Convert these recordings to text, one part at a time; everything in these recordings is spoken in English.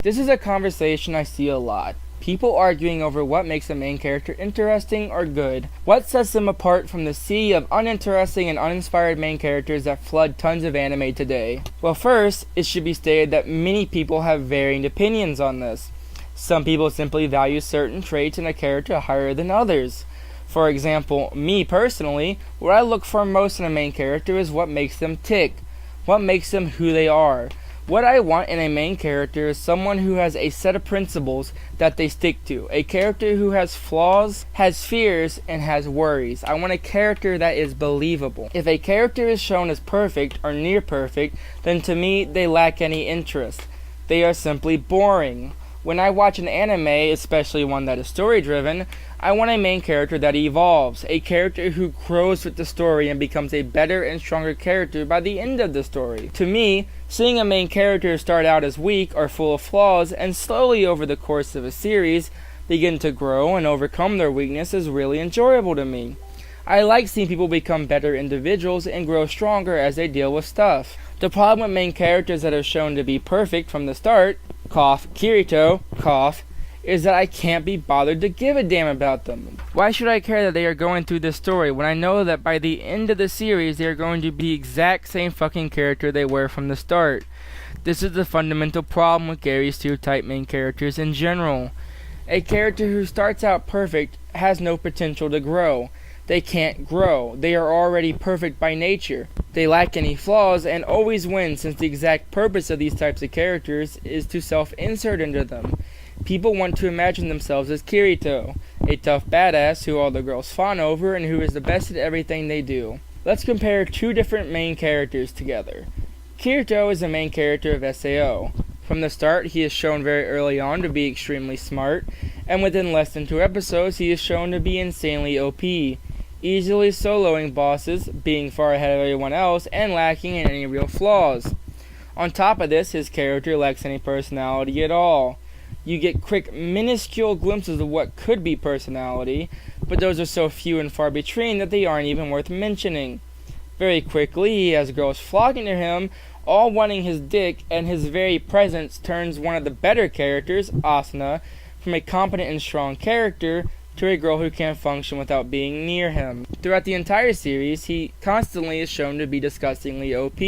This is a conversation I see a lot. People arguing over what makes a main character interesting or good. What sets them apart from the sea of uninteresting and uninspired main characters that flood tons of anime today? Well, first, it should be stated that many people have varying opinions on this. Some people simply value certain traits in a character higher than others. For example, me personally, what I look for most in a main character is what makes them tick. What makes them who they are. What I want in a main character is someone who has a set of principles that they stick to. A character who has flaws, has fears, and has worries. I want a character that is believable. If a character is shown as perfect or near perfect, then to me they lack any interest. They are simply boring. When I watch an anime, especially one that is story-driven, I want a main character that evolves, a character who grows with the story and becomes a better and stronger character by the end of the story. To me, seeing a main character start out as weak or full of flaws and slowly over the course of a series begin to grow and overcome their weakness is really enjoyable to me. I like seeing people become better individuals and grow stronger as they deal with stuff. The problem with main characters that are shown to be perfect from the start, cough, Kirito, cough, is that I can't be bothered to give a damn about them. Why should I care that they are going through this story when I know that by the end of the series they are going to be the exact same fucking character they were from the start? This is the fundamental problem with Gary's two type main characters in general. A character who starts out perfect has no potential to grow. They can't grow. They are already perfect by nature. They lack any flaws and always win, since the exact purpose of these types of characters is to self-insert into them. People want to imagine themselves as Kirito, a tough badass who all the girls fawn over and who is the best at everything they do. Let's compare two different main characters together. Kirito is the main character of SAO. From the start, he is shown very early on to be extremely smart, and within less than 2 episodes, he is shown to be insanely OP, easily soloing bosses, being far ahead of everyone else, and lacking in any real flaws. On top of this, his character lacks any personality at all. You get quick, minuscule glimpses of what could be personality, but those are so few and far between that they aren't even worth mentioning. Very quickly, he has girls flocking to him, all wanting his dick, and his very presence turns one of the better characters, Asuna, from a competent and strong character to a girl who can't function without being near him. Throughout the entire series, he constantly is shown to be disgustingly OP,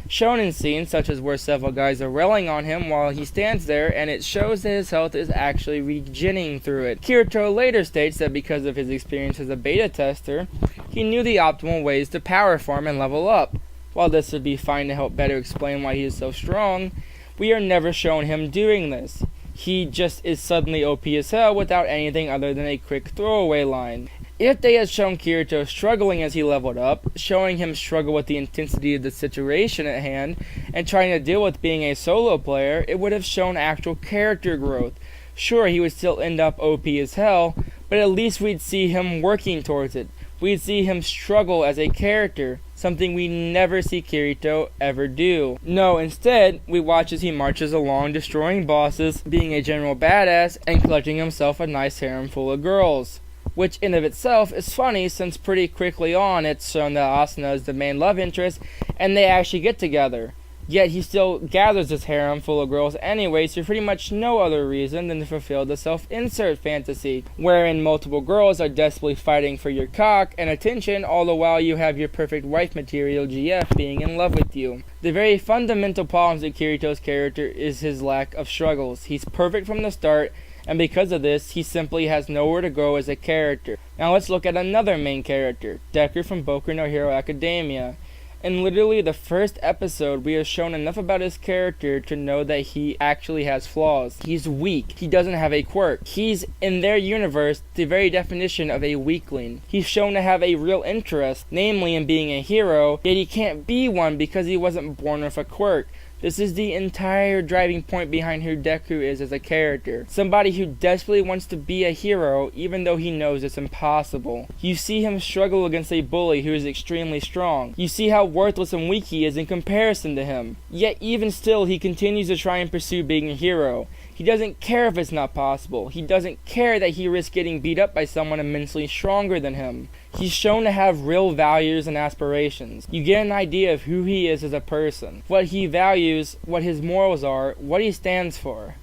shown in scenes such as where several guys are railing on him while he stands there, and it shows that his health is actually regenerating through it. Kirito later states that because of his experience as a beta tester, he knew the optimal ways to power farm and level up. While this would be fine to help better explain why he is so strong, we are never shown him doing this. He just is suddenly OP as hell without anything other than a quick throwaway line. If they had shown Kirito struggling as he leveled up, showing him struggle with the intensity of the situation at hand, and trying to deal with being a solo player, it would have shown actual character growth. Sure, he would still end up OP as hell, but at least we'd see him working towards it. We'd see him struggle as a character, something we never see Kirito ever do. No, instead, we watch as he marches along destroying bosses, being a general badass, and collecting himself a nice harem full of girls. Which in of itself is funny, since pretty quickly on it's shown that Asuna is the main love interest and they actually get together. Yet he still gathers this harem full of girls anyways for pretty much no other reason than to fulfill the self-insert fantasy, wherein multiple girls are desperately fighting for your cock and attention, all the while you have your perfect wife material GF being in love with you. The very fundamental problems with Kirito's character is his lack of struggles. He's perfect from the start, and because of this, he simply has nowhere to go as a character. Now let's look at another main character, Deku from Boku no Hero Academia. In literally the first episode, we are shown enough about his character to know that he actually has flaws. He's weak. He doesn't have a quirk. He's, in their universe, the very definition of a weakling. He's shown to have a real interest, namely in being a hero, yet he can't be one because he wasn't born with a quirk. This is the entire driving point behind who Deku is as a character. Somebody who desperately wants to be a hero even though he knows it's impossible. You see him struggle against a bully who is extremely strong. You see how worthless and weak he is in comparison to him. Yet even still he continues to try and pursue being a hero. He doesn't care if it's not possible. He doesn't care that he risks getting beat up by someone immensely stronger than him. He's shown to have real values and aspirations. You get an idea of who he is as a person, what he values, what his morals are, what he stands for.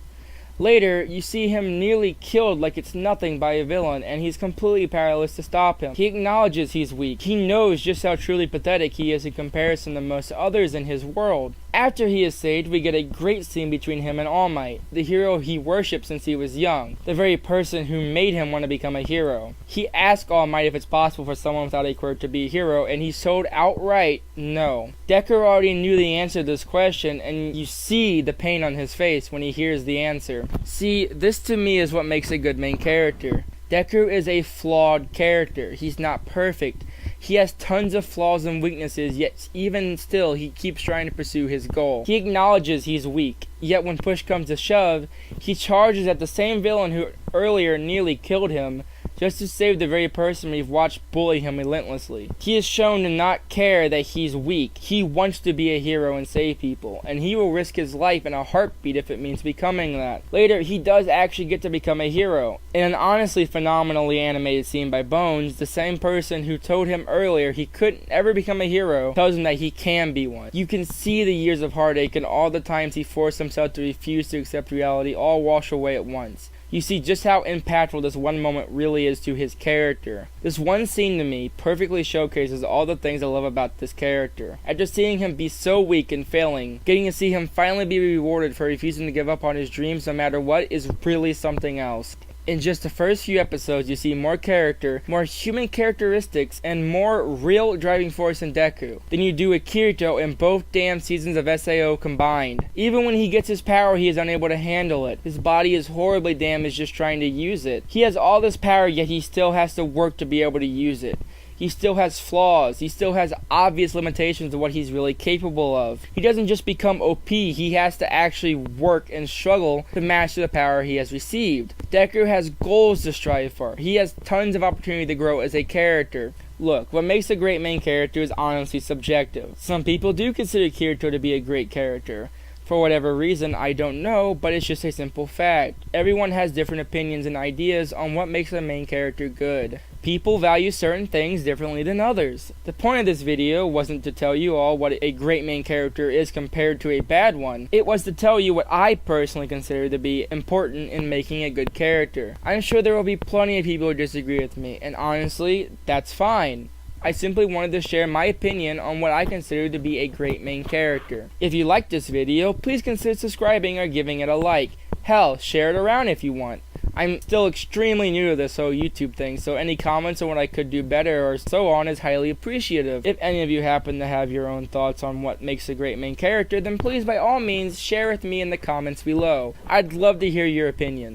Later, you see him nearly killed like it's nothing by a villain, and he's completely powerless to stop him. He acknowledges he's weak. He knows just how truly pathetic he is in comparison to most others in his world. After he is saved, we get a great scene between him and All Might, the hero he worshipped since he was young, the very person who made him want to become a hero. He asks All Might if it's possible for someone without a quirk to be a hero, and he's told outright no. Deku already knew the answer to this question, and you see the pain on his face when he hears the answer. See, this to me is what makes a good main character. Deku is a flawed character. He's not perfect. He has tons of flaws and weaknesses, yet even still he keeps trying to pursue his goal. He acknowledges he's weak, yet when push comes to shove, he charges at the same villain who earlier nearly killed him, just to save the very person we've watched bully him relentlessly. He is shown to not care that he's weak. He wants to be a hero and save people, and he will risk his life in a heartbeat if it means becoming that. Later, he does actually get to become a hero. In an honestly phenomenally animated scene by Bones, the same person who told him earlier he couldn't ever become a hero tells him that he can be one. You can see the years of heartache and all the times he forced himself to refuse to accept reality all wash away at once. You see just how impactful this one moment really is to his character. This one scene to me perfectly showcases all the things I love about this character. After seeing him be so weak and failing, getting to see him finally be rewarded for refusing to give up on his dreams no matter what is really something else. In just the first few episodes, you see more character, more human characteristics, and more real driving force in Deku than you do with Kirito in both damn seasons of SAO combined. Even when he gets his power, he is unable to handle it. His body is horribly damaged just trying to use it. He has all this power, yet he still has to work to be able to use it. He still has flaws. He still has obvious limitations of what he's really capable of. He doesn't just become OP, he has to actually work and struggle to master the power he has received. Deku has goals to strive for. He has tons of opportunity to grow as a character. Look, what makes a great main character is honestly subjective. Some people do consider Kirito to be a great character. For whatever reason, I don't know, but it's just a simple fact. Everyone has different opinions and ideas on what makes a main character good. People value certain things differently than others. The point of this video wasn't to tell you all what a great main character is compared to a bad one. It was to tell you what I personally consider to be important in making a good character. I'm sure there will be plenty of people who disagree with me, and honestly, that's fine. I simply wanted to share my opinion on what I consider to be a great main character. If you liked this video, please consider subscribing or giving it a like. Hell, share it around if you want. I'm still extremely new to this whole YouTube thing, so any comments on what I could do better or so on is highly appreciative. If any of you happen to have your own thoughts on what makes a great main character, then please by all means share with me in the comments below. I'd love to hear your opinions.